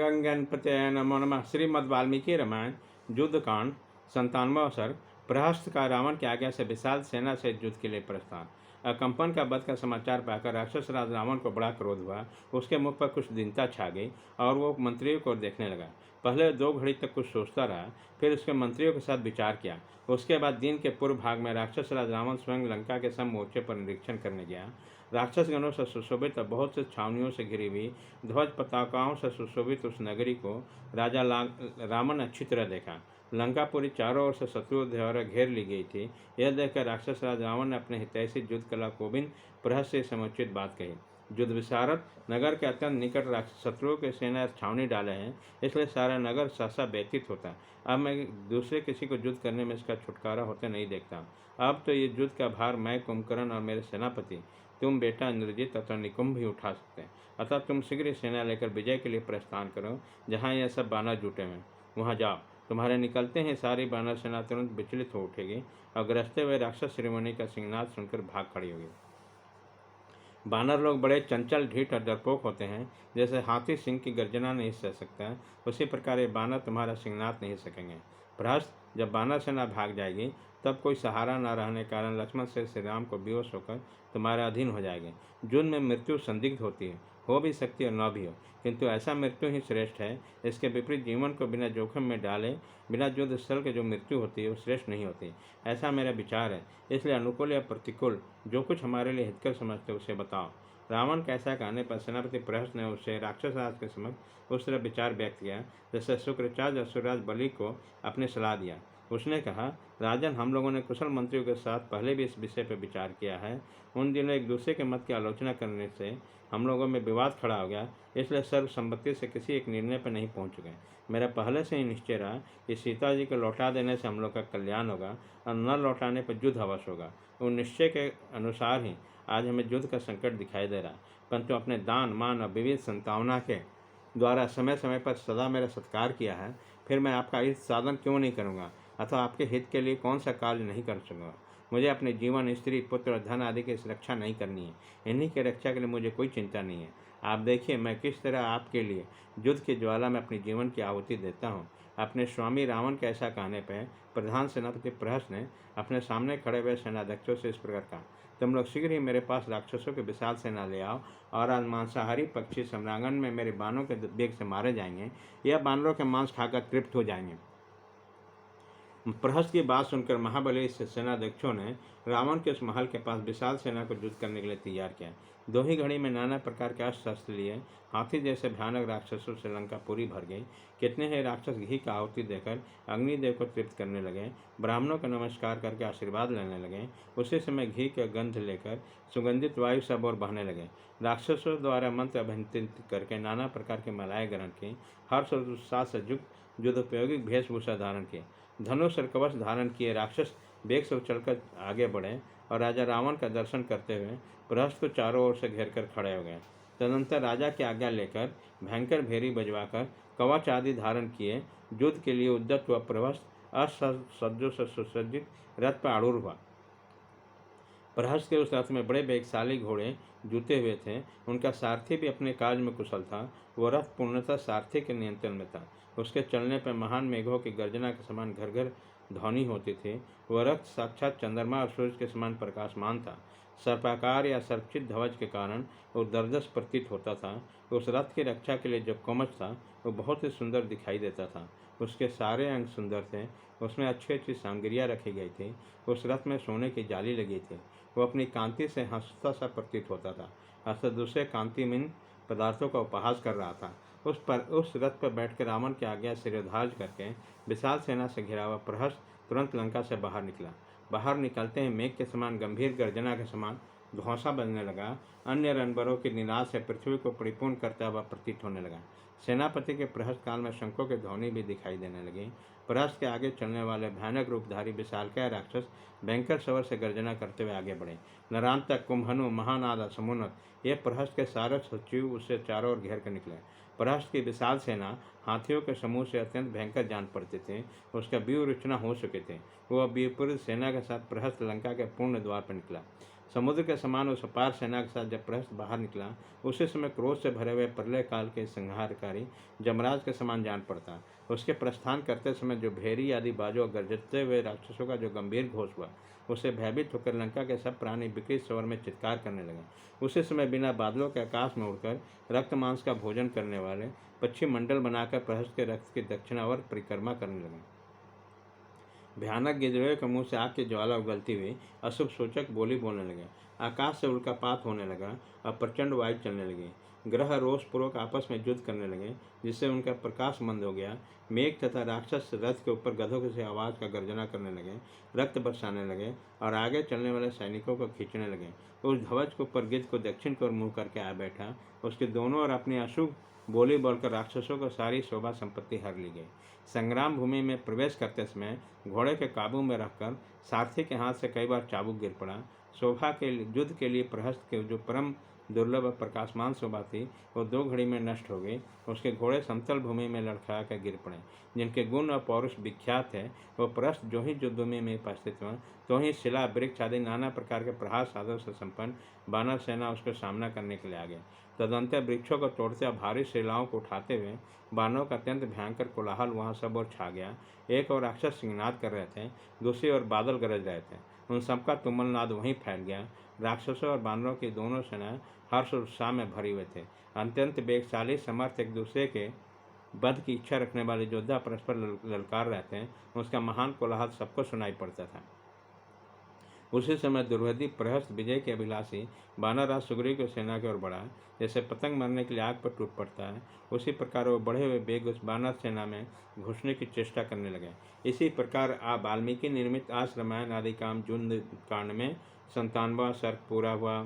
गणपतये नमो नमः। श्रीमद् वाल्मीकि रामायण युद्धकांड 97वां सर्ग। प्रहस्त का रावण की आज्ञा से विशाल सेना से युद्ध के लिए प्रस्थान। कंपन का वध का समाचार पाकर राक्षस राज रावण को बड़ा क्रोध हुआ। उसके मुख पर कुछ दीनता छा गई और वो मंत्रियों को देखने लगा। पहले 2 घड़ी तक कुछ सोचता रहा, फिर उसके मंत्रियों के साथ विचार किया। उसके बाद दिन के पूर्व भाग में राक्षस राज रावण स्वयं लंका के सब मोर्चे पर निरीक्षण करने गया। राक्षस गणों से सुशोभित और बहुत से छावनियों से घिरी हुई ध्वज पताकाओं से सुशोभित उस नगरी को राजा रावण अच्छी तरह देखा। लंकापुरी चारों ओर से शत्रुओं द्वारा घेर ली गई थी। यह देखकर राक्षस राज रावण ने अपने हितैषी युद्ध कला कोविंद प्रहस्त से समुचित बात कही। युद्ध विशारद नगर के अत्यंत निकट शत्रुओं के सेना छावनी डाले हैं, इसलिए सारा नगर सहसा व्यतीत होता। अब मैं दूसरे किसी को युद्ध करने में इसका छुटकारा होते नहीं देखता। अब तो ये युद्ध का भार मैं, कुंभकर्ण और मेरे सेनापति, तुम बेटा इंद्रजीत तथा निकुंभ भी उठा सकते हैं। अतः तुम शीघ्र सेना लेकर विजय के लिए प्रस्थान करो। जहाँ यह सब बानर जुटे हैं वहाँ जाओ। तुम्हारे निकलते हैं सारी बानर सेना तुरंत विचलित हो उठेगी और ग्रसते हुए राक्षस श्रीमुनि का सिंहनाद सुनकर भाग खड़ी होगी। बानर लोग बड़े चंचल, ढीठ और डरपोक होते हैं। जैसे हाथी सिंह की गर्जना नहीं सह सकता है, उसी प्रकार ये बानर तुम्हारा सिंहनाद नहीं सकेंगे। प्रहस्त, जब बानर सेना भाग जाएगी तब कोई सहारा न रहने के कारण लक्ष्मण से श्री राम को विवश होकर तुम्हारे अधीन हो जाएंगे। युद्ध में मृत्यु संदिग्ध होती है, हो भी सकती है और न भी हो, किंतु ऐसा मृत्यु ही श्रेष्ठ है। इसके विपरीत जीवन को बिना जोखिम में डाले बिना युद्ध स्थल के जो मृत्यु होती है वो श्रेष्ठ नहीं होती। ऐसा मेरा विचार है। इसलिए अनुकूल या प्रतिकूल जो कुछ हमारे लिए हितकर समझते उसे बताओ। रावण कैसा कहने पर सेनापति प्रहस्त ने उससे राक्षस राज के समक्ष उस तरह विचार व्यक्त किया जैसे शुक्रचार्य असुरराज बलि को अपनी सलाह दिया। उसने कहा, राजन, हम लोगों ने कुशल मंत्रियों के साथ पहले भी इस विषय पर विचार किया है। उन दिनों एक दूसरे के मत की आलोचना करने से हम लोगों में विवाद खड़ा हो गया, इसलिए सर्वसम्मति से किसी एक निर्णय पर नहीं पहुंच गए। मेरा पहले से ही निश्चय रहा कि सीता जी को लौटा देने से हम लोग का कल्याण होगा और न लौटाने पर युद्ध अवश्य होगा। उन निश्चय के अनुसार ही आज हमें युद्ध का संकट दिखाई दे रहा है, परंतु अपने दान, मान और विविध संतावना के द्वारा समय समय पर सदा मेरा सत्कार किया है। फिर मैं आपका हित साधन क्यों नहीं करूँगा अथवा आपके हित के लिए कौन सा कार्य नहीं कर सकूँगा। मुझे अपने जीवन, स्त्री, पुत्र और धन आदि की रक्षा नहीं करनी है। इन्हीं की रक्षा के लिए मुझे कोई चिंता नहीं है। आप देखिए मैं किस तरह आपके लिए युद्ध की ज्वाला में अपने जीवन की आहुति देता हूँ। अपने स्वामी रावण के ऐसा कहने पर प्रधान सेनापति प्रहस्त ने अपने सामने खड़े हुए सेनाध्यक्षों से इस प्रकार कहा, तुम लोग शीघ्र ही मेरे पास राक्षसों की विशाल सेना ले आओ और आज मांसाहारी पक्षी सम्रांगण में मेरे बाणों के वेग से मारे जाएंगे। यह बानरों के मांस खाकर तृप्त हो जाएंगे। प्रहस्त की बात सुनकर महाबली सेनाध्यक्षों ने रावण के उस महल के पास विशाल सेना को युद्ध करने के लिए तैयार किया। 2 ही घड़ी में नाना प्रकार के अस्त्र शस्त्र लिए हाथी जैसे भयानक राक्षसों से लंका पूरी भर गई। कितने ही राक्षस घी का आहुति देकर अग्निदेव को तृप्त करने लगे, ब्राह्मणों का नमस्कार करके आशीर्वाद लेने लगे। उसी समय घी का गंध लेकर सुगंधित वायु सब ओर बहने लगे। राक्षसों द्वारा मंत्र अभिनंदित करके नाना प्रकार की मलाएँ ग्रहण की, हर्ष और उत्साह से युक्त युद्धोपयोगी वेशभूषा धारण की, धनुष और कवच धारण किए राक्षस वेग से उछलकर आगे बढ़े और राजा रावण का दर्शन करते हुए प्रहस्त को चारों ओर से घेरकर खड़े हो गए। तदनंतर राजा की आज्ञा लेकर भयंकर भेरी बजवाकर कवच आदि धारण किए युद्ध के लिए उद्यत हुआ प्रहस्त अस्त्र से सुसज्जित रथ पर आरूढ़ हुआ। प्रहस्त के उस रथ में बड़े वेगशाली घोड़े जुते हुए थे। उनका सारथी भी अपने कार्य में कुशल था। वह रथ पूर्णतः सारथी के नियंत्रण में था। उसके चलने पर महान मेघों की गर्जना के समान घर घर ध्वनि होती थी। वह रथ साक्षात चंद्रमा और सूर्य के समान प्रकाशमान था। सर्पाकार या सर्पचित ध्वज के कारण वो दर्दस प्रतीत होता था। उस रथ की रक्षा के लिए जो कवच था वो बहुत ही सुंदर दिखाई देता था। उसके सारे अंग सुंदर थे। उसमें अच्छी अच्छी सामग्रियाँ रखी गई थी। उस रथ में सोने की जाली लगी थी। वो अपनी कांति से हंसता सा प्रतीत होता था, अर्थात दूसरे कांतिहीन पदार्थों का उपहास कर रहा था। उस रथ पर बैठकर रावण की आज्ञा सिरोधार्य करके विशाल सेना से घिरा हुआ प्रहस्त तुरंत लंका से बाहर निकला। बाहर निकलते ही मेघ के समान गंभीर गर्जना के समान धौंसा बजने लगा। अन्य रणबरों की निनाद से पृथ्वी को परिपूर्ण करता हुआ प्रतीत होने लगा। सेनापति के प्रहस्त काल में शंखों की ध्वनि भी दिखाई देने लगी। प्रहस्त के आगे चलने वाले भयानक रूपधारी विशालकाय राक्षस भयंकर स्वर से गर्जना करते हुए आगे बढ़े। नरांतक, कुंभनु, महानाद, समुन्नत ये प्रहस्त के सारे सचिव उससे चारों ओर घेर कर निकले। प्रहस्त की विशाल सेना हाथियों के समूह से अत्यंत भयंकर जान पड़ते थे। उसका व्यूह रचना हो चुके थे। वह व्यूहपूर्ण सेना के साथ प्रहस्त लंका के पूर्ण द्वार पर निकला। समुद्र के समान उस अपार सेना के साथ जब प्रहस्त बाहर निकला, उसी समय क्रोध से भरे हुए प्रलय काल के संहारकारी जमराज के समान जान पड़ता। उसके प्रस्थान करते समय जो भेरी आदि बाजों और गरजते हुए राक्षसों का जो गंभीर घोष हुआ, उससे भयभीत होकर लंका के सब प्राणी विकृत स्वर में चित्कार करने लगे। उसी समय बिना बादलों के आकाश में उड़कर रक्त मांस का भोजन करने वाले पक्षी मंडल बनाकर प्रहस्त के रक्त की दक्षिणावर परिक्रमा करने लगे। भयानक गिद्धड़ों के मुंह से आग की ज्वाला उगलती हुई अशुभ सूचक बोली बोलने लगे। आकाश से उल्कापात होने लगा और प्रचंड वायु चलने लगी। ग्रह रोषपूर्वक आपस में युद्ध करने लगे, जिससे उनका प्रकाश मंद हो गया। मेघ तथा राक्षस रथ के ऊपर गधों से आवाज़ का गर्जना करने लगे, रक्त बरसाने लगे और आगे चलने वाले सैनिकों को खींचने लगे। उस ध्वज के ऊपर गिद्ध को दक्षिण की ओर मुँह करके आ बैठा। उसके दोनों ओर अपनी अशुभ बोली बोलकर राक्षसों को सारी शोभा संपत्ति हर ली गई। संग्राम भूमि में प्रवेश करते समय घोड़े के काबू में रखकर सारथी के हाथ से कई बार चाबुक गिर पड़ा। शोभा के युद्ध के लिए प्रहस्त के जो परम दुर्लभ और प्रकाशमान शोभा थी, वो 2 घड़ी में नष्ट हो गई। उसके घोड़े समतल भूमि में लड़खड़ा कर गिर पड़े। जिनके गुण और पौरुष विख्यात है, वो प्रहस्त जो ही युद्ध भूमि में उपस्थित हुआ, तो ही शिला वृक्ष आदि नाना प्रकार के प्रहार साधनों से संपन्न बानर सेना उसका सामना करने के लिए आ गए। तदंतर वृक्षों को तोड़ते और भारी शिलाओं को उठाते हुए बानरों का अत्यंत भयंकर कोलाहल वहाँ सब और छा गया। एक और राक्षस सिंहनाद कर रहे थे, दूसरी ओर बादल गरज रहे थे। उन सबका तुमलनाद वहीं फैल गया। राक्षसों और बानरों की दोनों सेनाएं हर्ष और उत्साह में भरी हुए थे। अत्यंत वेगशाली समर्थ एक दूसरे के वध की इच्छा रखने वाले योद्धा परस्पर ललकार रहते हैं। उसका महान कोलाहल सबको सुनाई पड़ता था। उसी समय दुर्वधि प्रहस्त विजय के अभिलाषी बानरराज सुग्रीव की सेना की ओर बढ़ा। जैसे पतंग मरने के लिए आग पर टूट पड़ता है, उसी प्रकार वो बढ़े हुए वेग उस बानर सेना में घुसने की चेष्टा करने लगे। इसी प्रकार वाल्मीकि निर्मित आस रामायण आदि काम युद्ध कांड में 97वां सर्ग पूरा हुआ।